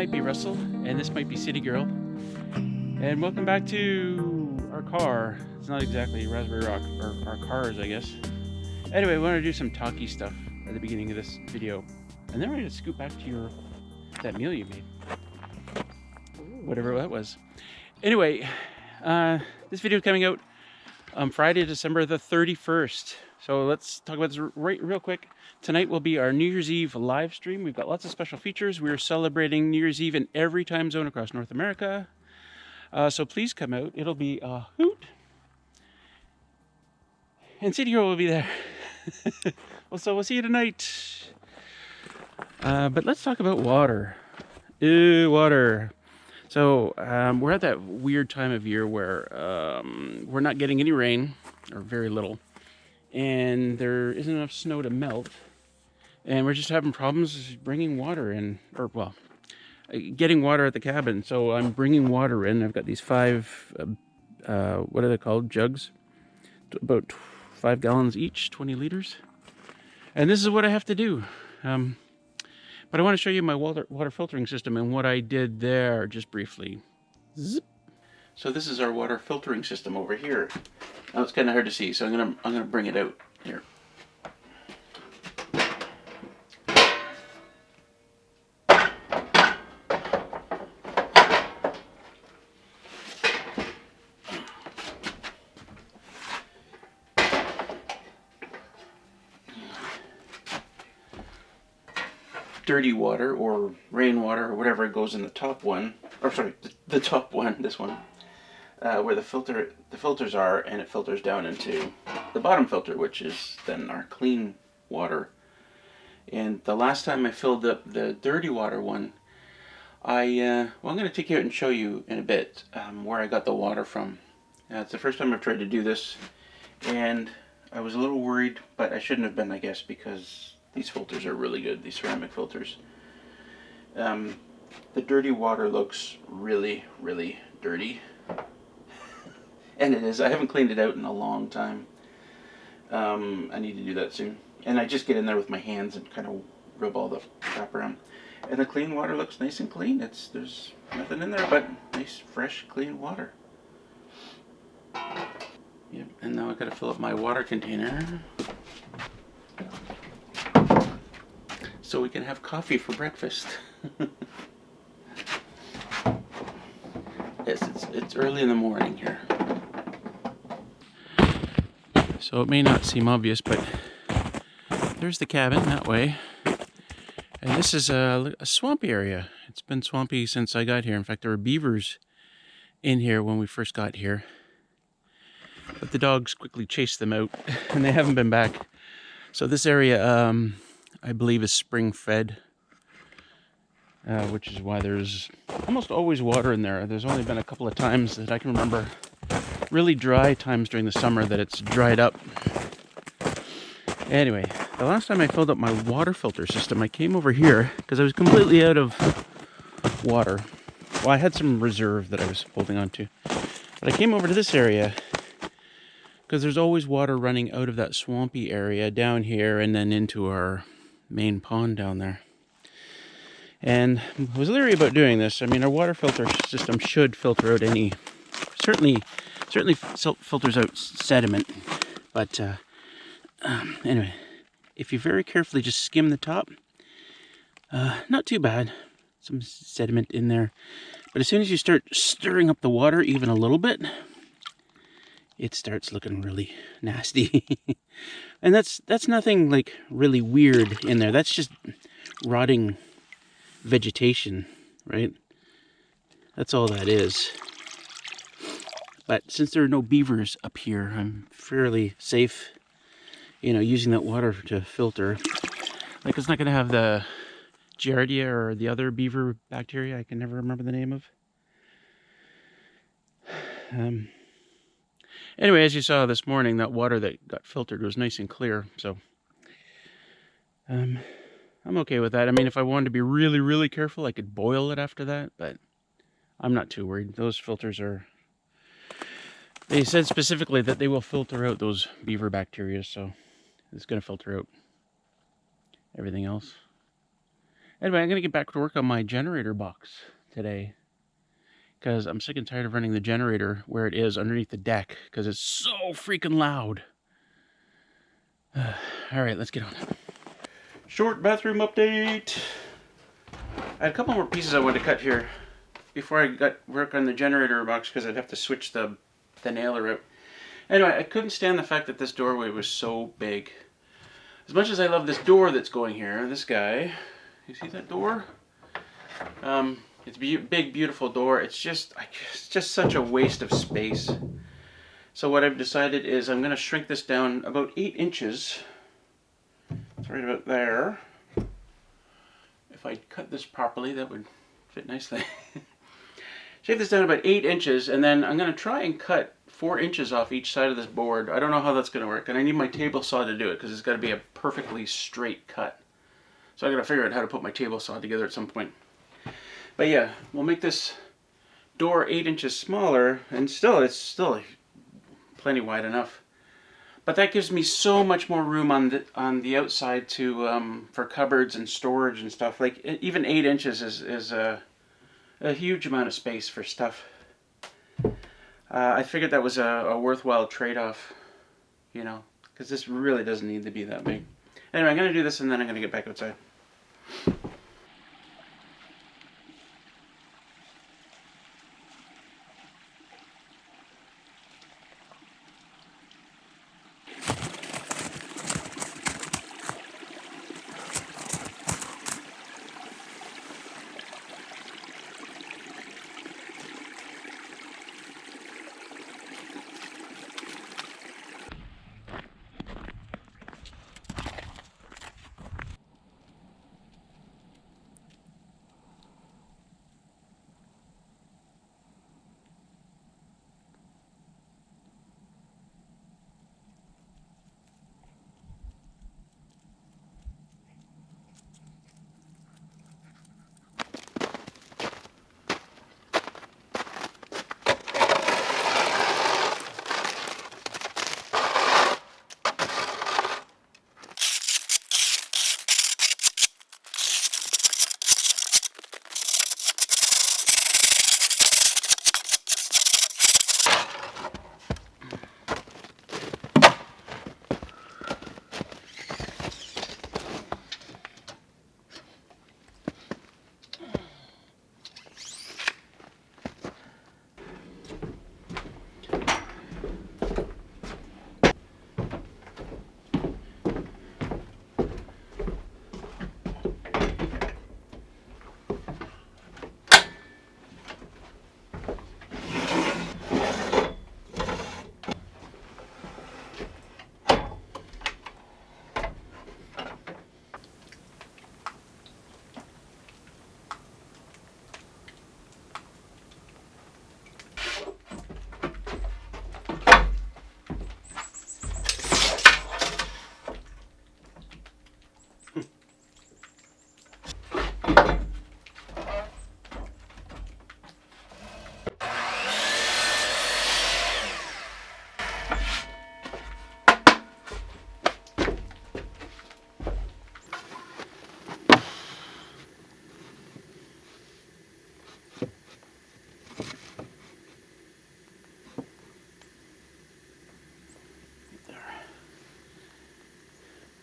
might be Russell, and this might be City Girl. And welcome back to our car. It's not exactly Raspberry Rock, or our cars, I guess. Anyway, we want to do some talky stuff at the beginning of this video. And then we're going to scoot back to that meal you made. Whatever that was. Anyway, this video is coming out on Friday, December the 31st. So let's talk about this real quick. Tonight will be our New Year's Eve live stream. We've got lots of special features. We are celebrating New Year's Eve in every time zone across North America. So please come out. It'll be a hoot. And City Girl will be there. So we'll see you tonight. But let's talk about water. Water. So we're at that weird time of year where we're not getting any rain, or very little, and there isn't enough snow to melt, and we're just having problems bringing water in, or well, getting water at the cabin. So I'm bringing water in. I've got these 5 what are they called, jugs, about 5 gallons each, 20 liters, and this is what I have to do. But I want to show you my water filtering system and what I did there just briefly. Zip. So this is our water filtering system over here. Now it's kind of hard to see, so I'm gonna bring it out here. Dirty water or rainwater or whatever goes in the top one, or sorry, the top one, this one, where the filters are, and it filters down into the bottom filter, which is then our clean water. And the last time I filled up the dirty water one, I'm going to take you out and show you in a bit where I got the water from. It's the first time I've tried to do this, and I was a little worried, but I shouldn't have been, I guess, because these filters are really good, these ceramic filters. The dirty water looks really, really dirty. And it is. I haven't cleaned it out in a long time. I need to do that soon. And I just get in there with my hands and kind of rub all the crap around. And the clean water looks nice and clean. There's nothing in there but nice, fresh, clean water. Yep, and now I've got to fill up my water container so we can have coffee for breakfast. Yes, it's early in the morning here. So it may not seem obvious, but there's the cabin that way. And this is a swampy area. It's been swampy since I got here. In fact, there were beavers in here when we first got here. But the dogs quickly chased them out, and they haven't been back. So this area, I believe, is spring fed, which is why there's almost always water in there. There's only been a couple of times that I can remember, really dry times during the summer, that it's dried up. Anyway, the last time I filled up my water filter system, I came over here because I was completely out of water. Well, I had some reserve that I was holding on to, but I came over to this area because there's always water running out of that swampy area down here and then into our main pond down there. And I was leery about doing this. I mean, our water filter system should filter out any, certainly filters out sediment. But anyway, if you very carefully just skim the top, not too bad. Some sediment in there. But as soon as you start stirring up the water even a little bit, it starts looking really nasty. And that's nothing like really weird in there. That's just rotting vegetation, right? That's all that is. But since there are no beavers up here, I'm fairly safe, using that water to filter. Like, it's not going to have the Giardia or the other beaver bacteria I can never remember the name of. Anyway, as you saw this morning, that water that got filtered was nice and clear, so I'm okay with that. I mean, if I wanted to be really, really careful, I could boil it after that, but I'm not too worried. Those filters are... They said specifically that they will filter out those beaver bacteria, so it's going to filter out everything else. Anyway, I'm going to get back to work on my generator box today, because I'm sick and tired of running the generator where it is underneath the deck, because it's so freaking loud. All right, let's get on. Short bathroom update. I had a couple more pieces I wanted to cut here before I got work on the generator box, because I'd have to switch the nailer out. Anyway, I couldn't stand the fact that this doorway was so big. As much as I love this door that's going here, this guy, you see that door? It's a big, beautiful door. It's just such a waste of space. So what I've decided is I'm going to shrink this down about 8 inches. It's right about there. If I cut this properly, that would fit nicely. Shave this down about 8 inches, and then I'm going to try and cut 4 inches off each side of this board. I don't know how that's going to work, and I need my table saw to do it, because it's got to be a perfectly straight cut. So I got to figure out how to put my table saw together at some point. But yeah, we'll make this door 8 inches smaller, and it's still plenty wide enough. But that gives me so much more room on the outside to for cupboards and storage and stuff. Like even 8 inches is a huge amount of space for stuff. I figured that was a worthwhile trade-off, you know, because this really doesn't need to be that big. Anyway, I'm going to do this and then I'm going to get back outside.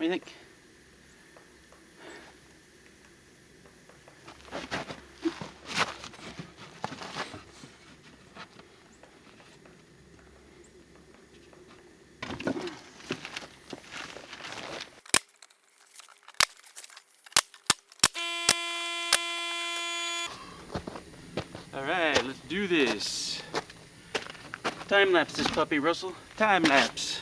What do you think? All right, let's do this. Time lapse this puppy, Russell. Time lapse.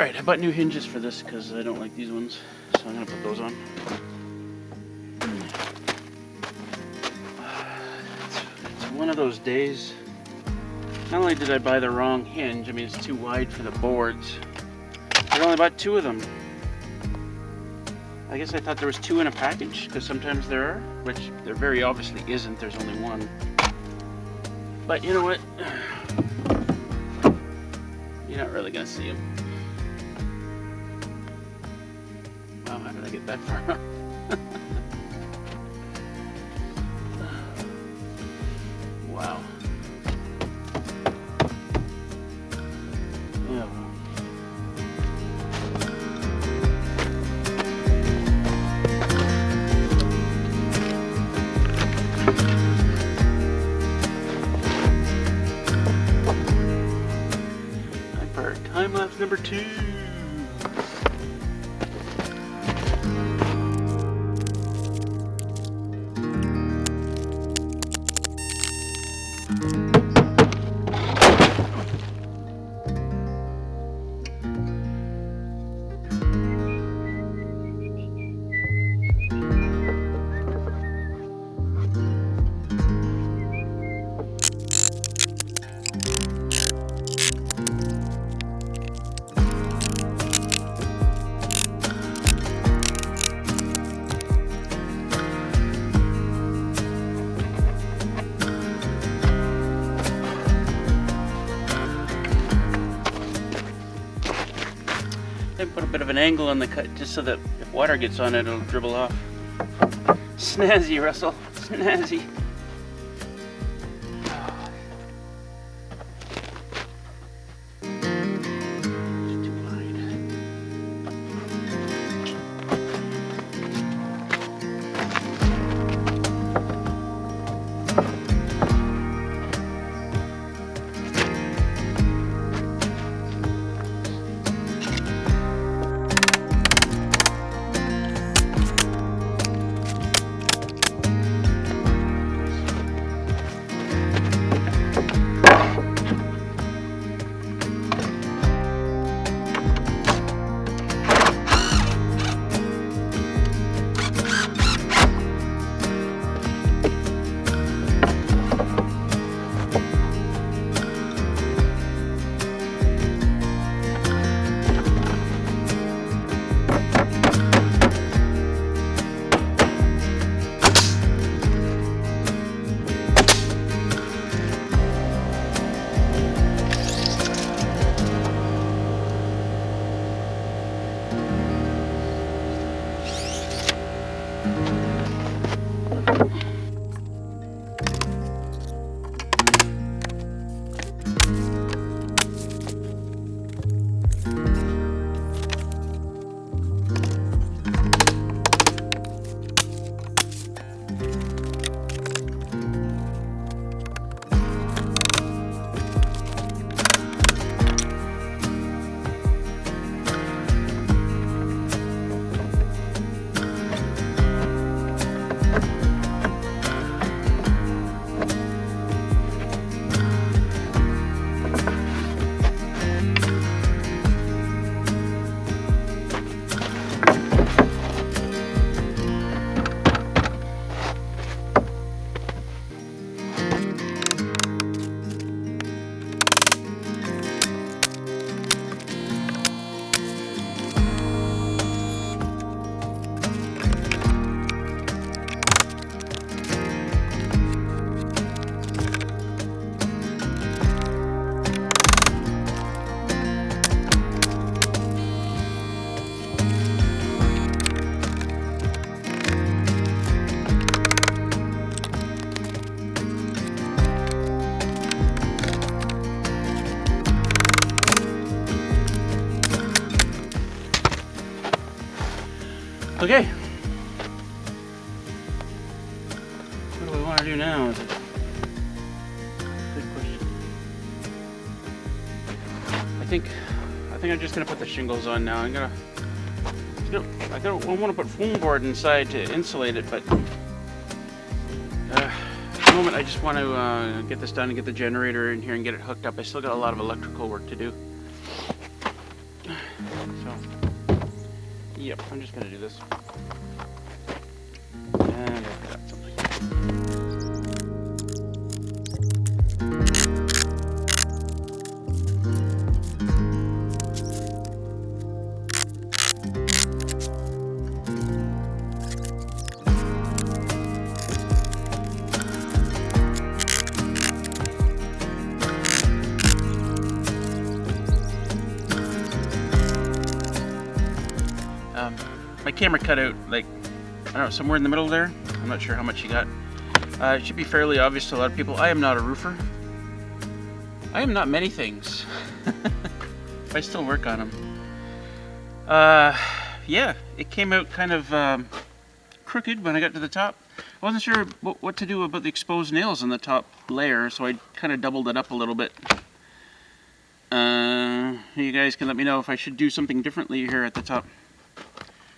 Alright, I bought new hinges for this because I don't like these ones, so I'm going to put those on. It's one of those days. Not only did I buy the wrong hinge, I mean it's too wide for the boards, I only bought 2 of them. I guess I thought there was 2 in a package, because sometimes there are, which there very obviously isn't, there's only 1. But you know what? You're not really going to see them. Wow, how did I get that far up? Wow. Yeah. Time for time lapse number 2. Put a bit of an angle on the cut just so that if water gets on it, it'll dribble off. Snazzy, Russell. Snazzy. It's too wide. Okay. What do we want to do now? Is it good question. I think I'm just gonna put the shingles on now. I want to put foam board inside to insulate it, but at the moment I just want to get this done and get the generator in here and get it hooked up. I still got a lot of electrical work to do. Yep, I'm just gonna do this. And I've got something. My camera cut out, like, I don't know, somewhere in the middle there. I'm not sure how much you got. It should be fairly obvious to a lot of people. I am not a roofer. I am not many things. I still work on them. Yeah, it came out kind of crooked when I got to the top. I wasn't sure what to do about the exposed nails on the top layer, so I kind of doubled it up a little bit. You guys can let me know if I should do something differently here at the top.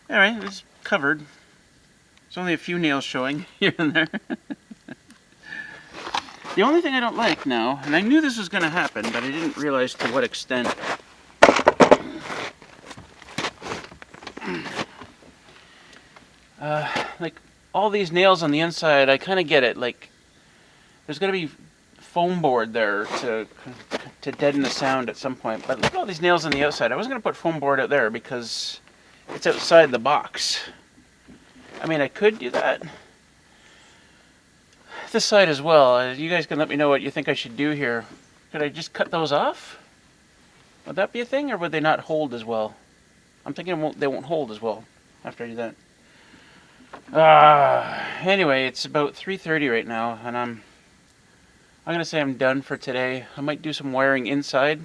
Alright, it's covered. There's only a few nails showing here and there. The only thing I don't like now, and I knew this was going to happen, but I didn't realize to what extent. Like, all these nails on the inside, I kind of get it. Like, there's going to be foam board there to deaden the sound at some point. But look at all these nails on the outside. I wasn't going to put foam board out there because it's outside the box. I mean, I could do that. This side as well. You guys can let me know what you think I should do here. Could I just cut those off? Would that be a thing, or would they not hold as well? I'm thinking they won't hold as well after I do that. Anyway, it's about 3:30 right now, and I'm gonna say I'm done for today. I might do some wiring inside.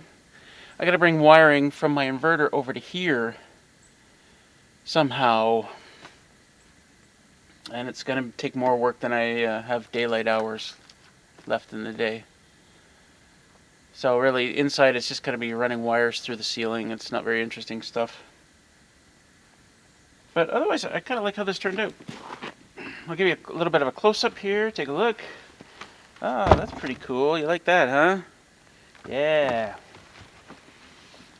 I gotta bring wiring from my inverter over to here somehow, and it's gonna take more work than I have daylight hours left in the day. So really, inside it's just gonna be running wires through the ceiling. It's not very interesting stuff. But otherwise, I kind of like how this turned out. I'll give you a little bit of a close-up here. Take a look. Oh, that's pretty cool. You like that, huh? Yeah.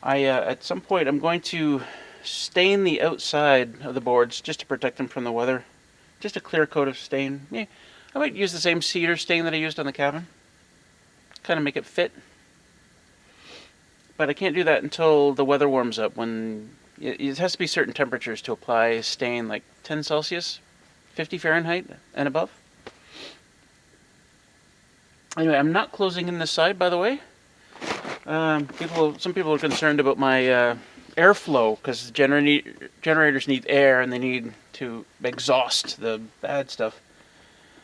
At some point, I'm going to stain the outside of the boards just to protect them from the weather. Just a clear coat of stain. Yeah, I might use the same cedar stain that I used on the cabin. Kind of make it fit. But I can't do that until the weather warms up. When it has to be certain temperatures to apply stain, like 10 Celsius, 50 Fahrenheit and above. Anyway, I'm not closing in this side, by the way. Some people are concerned about my airflow, because generators need air and they need to exhaust the bad stuff.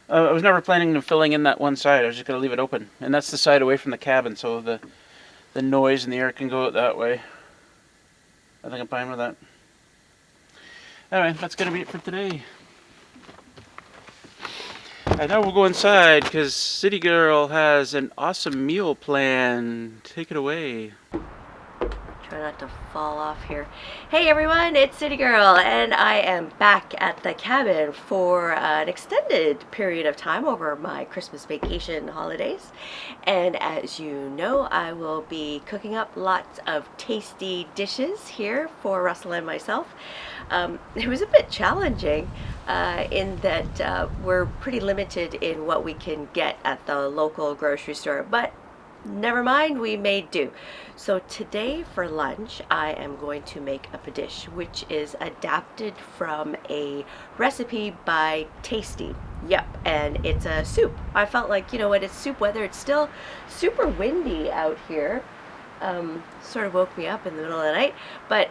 I was never planning on filling in that one side. I was just going to leave it open, and that's the side away from the cabin, so the noise and the air can go out that way. I think I'm fine with that. Anyway, that's going to be it for today. And now we'll go inside because City Girl has an awesome meal plan. Take it away. Try not to fall off here. Hey everyone, it's City Girl, and I am back at the cabin for an extended period of time over my Christmas vacation holidays. And as you know, I will be cooking up lots of tasty dishes here for Russell and myself. It was a bit challenging in that we're pretty limited in what we can get at the local grocery store, but never mind, we made do. So today for lunch I am going to make up a dish which is adapted from a recipe by Tasty. Yep, and it's a soup. I felt like, you know what, it's soup weather. It's still super windy out here. Sort of woke me up in the middle of the night. But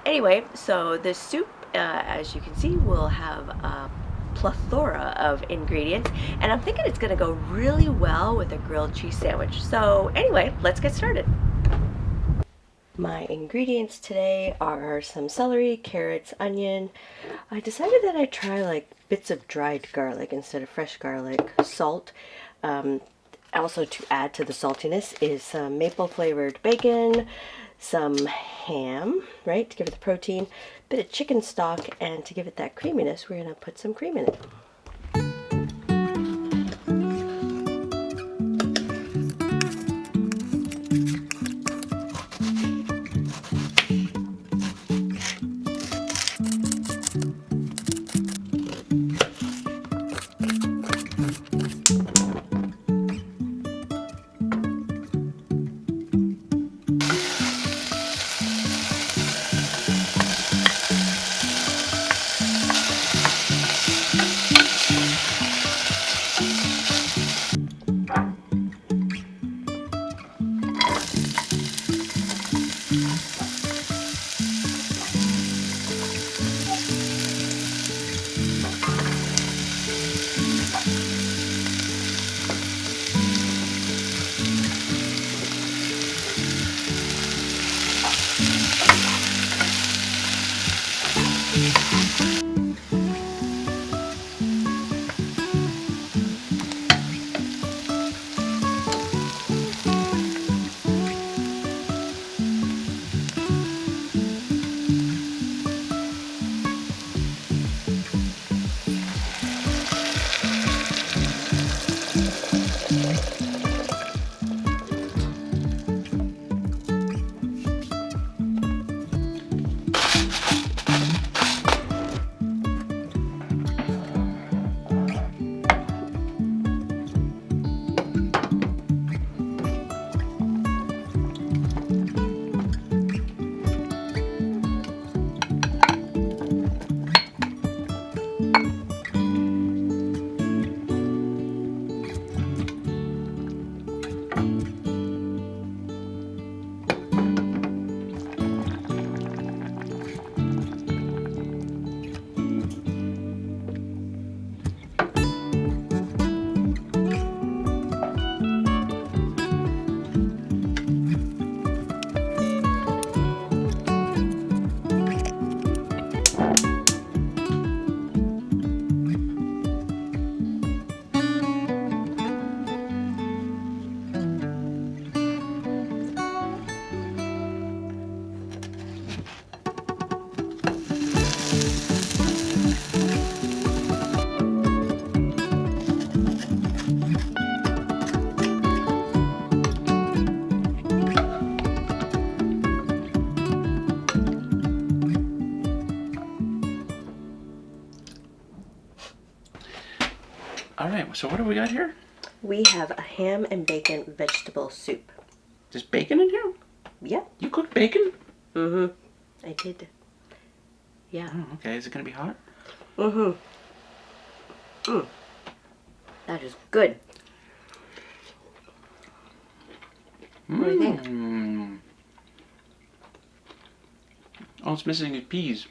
anyway, so the soup, as you can see, will have a plethora of ingredients, and I'm thinking it's gonna go really well with a grilled cheese sandwich. So anyway, let's get started. My ingredients today are some celery, carrots, onion. I decided that I'd try like bits of dried garlic instead of fresh garlic, salt. Also to add to the saltiness is some maple flavored bacon, some ham, right, to give it the protein, a bit of chicken stock, and to give it that creaminess, we're going to put some cream in it. All right, so what do we got here? We have a ham and bacon vegetable soup. There's bacon in here? Yep. You cooked bacon? Mm-hmm. I did. Yeah. Oh, okay. Is it going to be hot? Mm-hmm. Mm. That is good. What do you think? All it's missing is peas.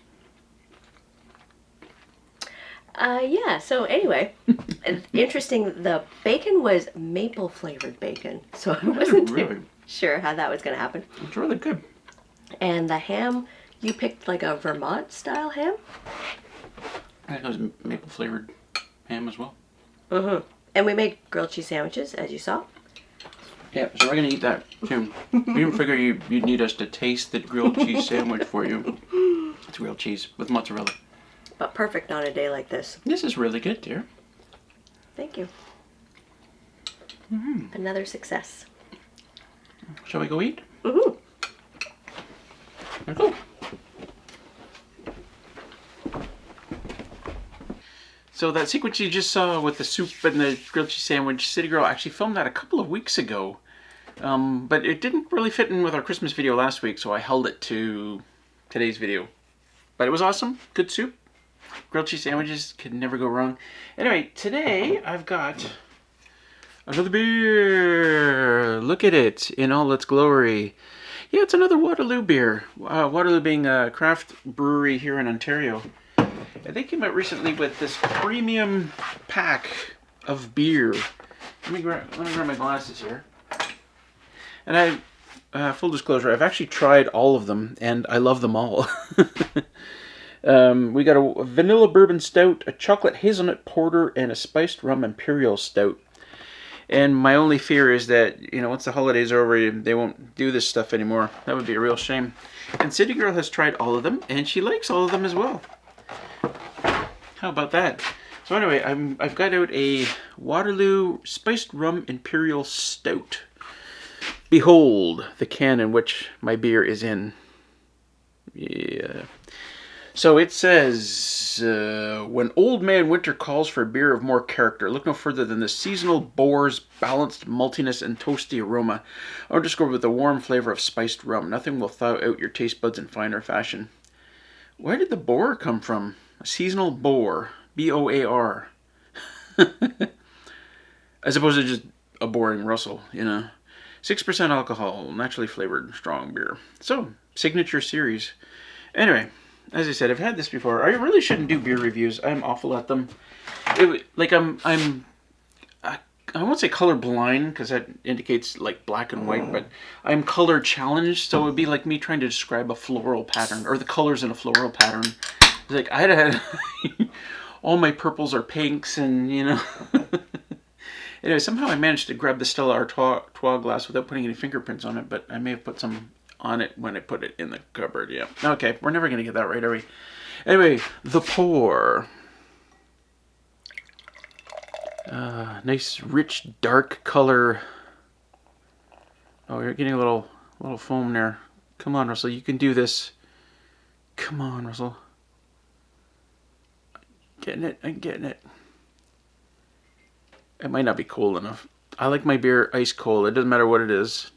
Yeah, so anyway, interesting, the bacon was maple flavored bacon, so I wasn't Really? too sure how that was going to happen. It's really good. And the ham, you picked like a Vermont style ham? I think it was maple flavored ham as well. Mm-hmm. And we made grilled cheese sandwiches, as you saw. Yeah, so we're going to eat that too. We didn't figure you'd need us to taste the grilled cheese sandwich for you. It's grilled cheese with mozzarella. But perfect on a day like this. This is really good, dear. Thank you. Mm-hmm. Another success. Shall we go eat? Mm-hmm. Let's go. So that sequence you just saw with the soup and the grilled cheese sandwich, City Girl actually filmed that a couple of weeks ago. But it didn't really fit in with our Christmas video last week, so I held it to today's video. But it was awesome. Good soup. Grilled cheese sandwiches can never go wrong. Anyway, today I've got another beer. Look at it in all its glory. Yeah, it's another Waterloo beer. Waterloo being a craft brewery here in Ontario. And they came out recently with this premium pack of beer. Let me grab my glasses here. And full disclosure, I've actually tried all of them, and I love them all. We got a vanilla bourbon stout, a chocolate hazelnut porter, and a spiced rum imperial stout. And my only fear is that, once the holidays are over, they won't do this stuff anymore. That would be a real shame. And City Girl has tried all of them, and she likes all of them as well. How about that? So anyway, I've got out a Waterloo spiced rum imperial stout. Behold the can in which my beer is in. Yeah. So it says, when Old Man Winter calls for a beer of more character, look no further than the seasonal boar's balanced maltiness and toasty aroma, underscored with the warm flavor of spiced rum. Nothing will thaw out your taste buds in finer fashion. Where did the boar come from? A seasonal boar. B-O-A-R. As opposed to just a boring Russell, 6% alcohol, naturally flavored, strong beer. So, signature series. Anyway, as I said, I've had this before. I really shouldn't do beer reviews. I'm awful at them. I won't say color blind because that indicates like black and white, but I'm color challenged. So it would be like me trying to describe a floral pattern or the colors in a floral pattern. It's like I had all my purples are pinks, and Anyway, somehow I managed to grab the Stella Artois glass without putting any fingerprints on it, but I may have put some on it when I put it in the cupboard. Yeah. Okay, we're never going to get that right, are we? Anyway, the pour. Nice, rich, dark color. Oh, you're getting a little foam there. Come on, Russell, you can do this. Come on, Russell. I'm getting it. It might not be cold enough. I like my beer ice cold. It doesn't matter what it is.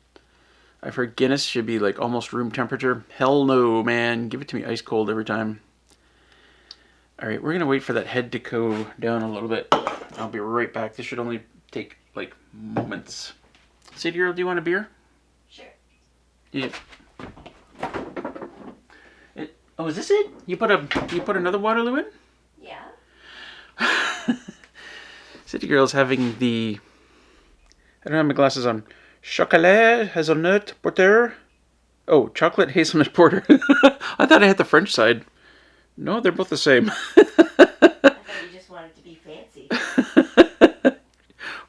I've heard Guinness should be like almost room temperature. Hell no, man. Give it to me ice cold every time. Alright, we're going to wait for that head to go down a little bit. I'll be right back. This should only take like moments. City Girl, do you want a beer? Sure. Yeah. Oh, is this it? You put another Waterloo in? Yeah. City Girl's having the... I don't have my glasses on. Chocolat hazelnut porter. Oh, chocolate hazelnut porter. I thought I had the French side. No, they're both the same. I thought you just wanted to be fancy.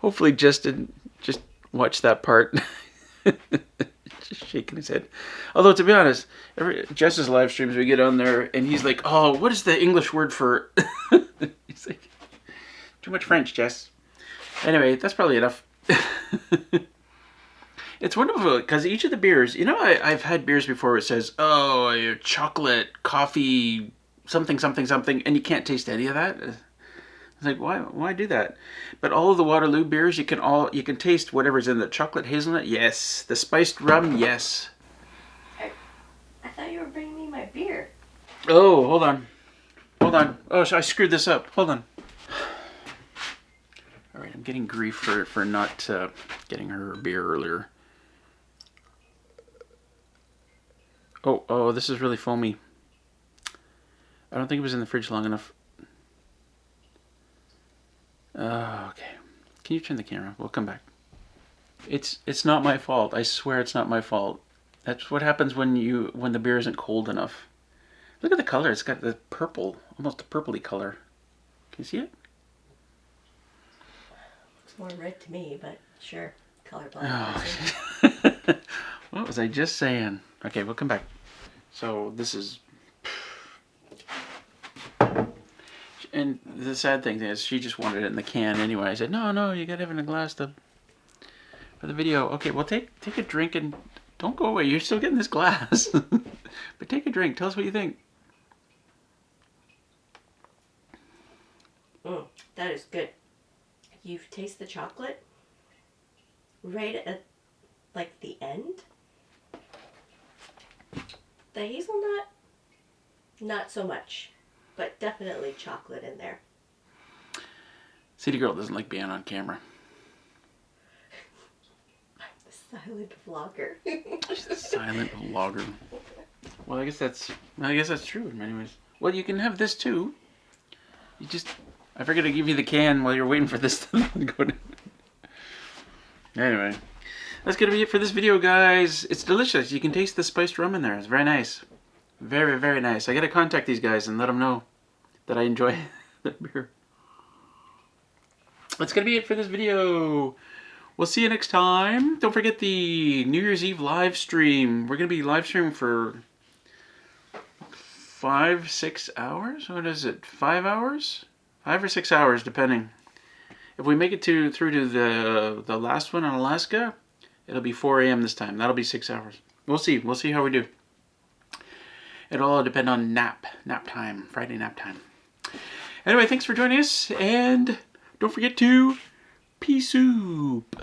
Hopefully Jess didn't just watch that part. Just shaking his head. Although, to be honest, Jess's live streams, we get on there, and he's like, oh, what is the English word for... He's like, too much French, Jess. Anyway, that's probably enough. It's wonderful because each of the beers, I've had beers before where it says, oh, chocolate, coffee, something, something, something, and you can't taste any of that. It's like, why do that? But all of the Waterloo beers, you can taste whatever's in the chocolate hazelnut. Yes. The spiced rum. Yes. I thought you were bringing me my beer. Oh, hold on. Hold on. Oh, so I screwed this up. Hold on. All right, I'm getting grief for not getting her a beer earlier. Oh, this is really foamy. I don't think it was in the fridge long enough. Okay. Can you turn the camera? We'll come back. It's not my fault. I swear it's not my fault. That's what happens when the beer isn't cold enough. Look at the color. It's got the purple, almost a purpley color. Can you see it? Looks more red to me, but sure. Colorblind. Oh. What was I just saying? Okay, we'll come back. So this is... And the sad thing is, she just wanted it in the can anyway. I said, no, you gotta have it in a glass for the video. Okay, well, take a drink and don't go away. You're still getting this glass. But take a drink. Tell us what you think. That is good. You taste the chocolate right at, like, the end. The hazelnut, not so much. But definitely chocolate in there. City Girl doesn't like being on camera. I'm the silent vlogger. She's a silent vlogger. Well, I guess that's true in many ways. Well, you can have this too. I forgot to give you the can while you're waiting for this to go down. Anyway, that's gonna be it for this video, guys. It's delicious. You can taste the spiced rum in there. It's very nice. Very, very nice. I gotta contact these guys and let them know that I enjoy the beer. That's gonna be it for this video. We'll see you next time. Don't forget the New Year's Eve live stream. We're gonna be live streaming for 5-6 hours. What is it? 5 hours? 5 or 6 hours, depending. If we make it through to the last one in Alaska, it'll be 4 a.m. this time. That'll be 6 hours. We'll see. We'll see how we do. It'll all depend on nap time, Friday nap time. Anyway, thanks for joining us, and don't forget to pea soup.